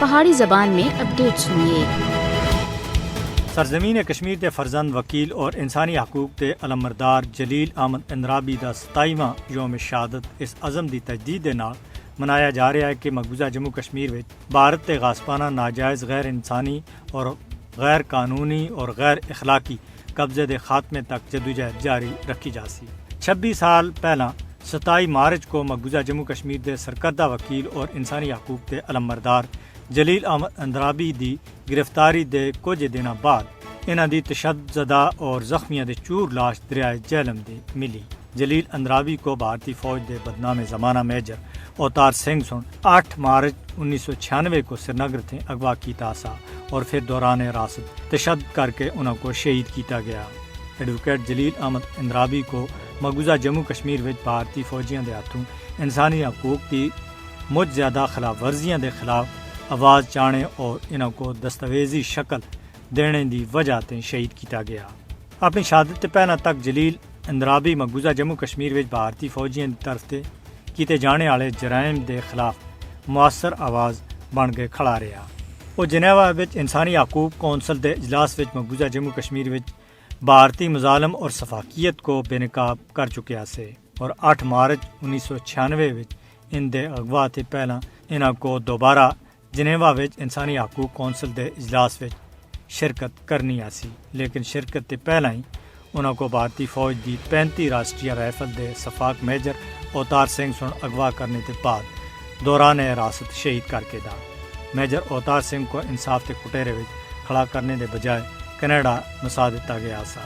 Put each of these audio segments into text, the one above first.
پہاڑی زبان میں اپڈیٹ سنیے۔ سرزمین کشمیر کے فرزند وکیل اور انسانی حقوق کے علمبردار جلیل احمد اندرابی کا 27واں یوم شہادت اس عزم کی تجدید کے نال منایا جا رہا ہے کہ مقبوضہ جموں کشمیر میں بھارت کے غاصبانہ ناجائز غیر انسانی اور غیر قانونی اور غیر اخلاقی قبضے کے خاتمے تک جدوجہد جاری رکھی جا سی۔ 26 سال پہلا 27 مارچ کو مقبوضہ جموں کشمیر کے سرکردہ وکیل اور انسانی حقوق کے علمبردار جلیل احمد اندرابی دی گرفتاری دے کچھ دنوں بعد انہاں دی تشدد زدہ اور زخمیاں دے چور لاش دریائے جہلم دی ملی۔ جلیل اندرابی کو بھارتی فوج دے بدنام زمانہ میجر اوتار سنگھ سن 8 مارچ 1996 کو سری نگر تھے اغوا کیتا سا اور پھر دوران حراست تشدد کر کے انہاں کو شہید کیتا گیا۔ ایڈوکیٹ جلیل احمد اندرابی کو مقبوضہ جموں کشمیر وچ بھارتی فوجیاں دے ہاتھوں انسانی حقوق کی مجھ زیادہ خلاف ورزیاں دے خلاف آواز چانے اور انہاں کو دستاویزی شکل دینے دی وجہ تے شہید کیتا گیا۔ اپنی شہادت تے پہلا تک جلیل اندرابی مقبوضہ جموں کشمیر وچ بھارتی فوجیاں دی طرف تے کیتے جانے والے جرائم دے خلاف مؤثر آواز بن کے کھڑا رہا۔ وہ جنیوا وچ انسانی حقوق کونسل دے اجلاس وچ مقبوضہ جموں کشمیر وچ بھارتی مظالم اور سفاکیت کو بے نقاب کر چکیا سے اور 8 مارچ 1996 وچ ان دے اغوا تے پہلا انہاں کو دوبارہ جنیوا وچ انسانی حقوق کونسل دے اجلاس وچ شرکت کرنی آسی، لیکن شرکت تے پہلا ہی انہاں کو بھارتی فوج دی 35 راشٹریہ رائفل دے صفاق میجر اوتار سنگھ سن اغوا کرنے تے بعد دوران حراست شہید کر کے دا۔ میجر اوتار سنگھ کو انصاف کے کٹہرے وچ کھڑا کرنے دے بجائے کینیڈا نسا دیتا گیا سا،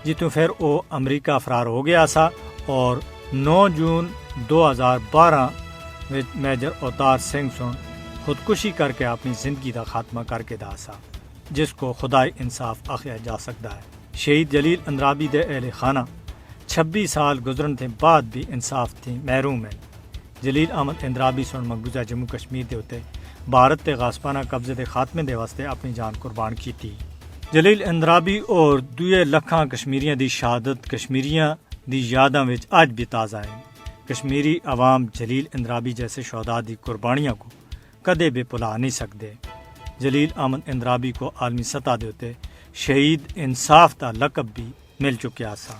جتوں پھر وہ امریکہ فرار ہو گیا سا اور 9 جون 2012 وچ میجر اوتار سنگھ سن خودکشی کر کے اپنی زندگی کا خاتمہ کر کے دا سا، جس کو خدائی انصاف آخیا جا سکتا ہے۔ شہید جلیل اندرابی دے اہل خانہ 26 سال گزرن کے بعد بھی انصاف تھی محروم ہیں۔ جلیل احمد اندرابی سن مقبوضہ جموں کشمیر دے اتے بھارت کے غاصبانہ قبضے کے خاتمے دے واسطے اپنی جان قربان کی تھی۔ جلیل اندرابی اور 2 لکھاں کشمیریاں دی شہادت کشمیریاں دی یاداں وچ اج بھی تازہ ہے۔ کشمیری عوام جلیل اندرابی جیسے شہداء دی قربانیاں کو کدے بھی بھلا نہیں سکتے۔ جلیل احمد اندرابی کو عالمی سطح دے اتے شہید انصاف دا لقب بھی مل چکیا سا۔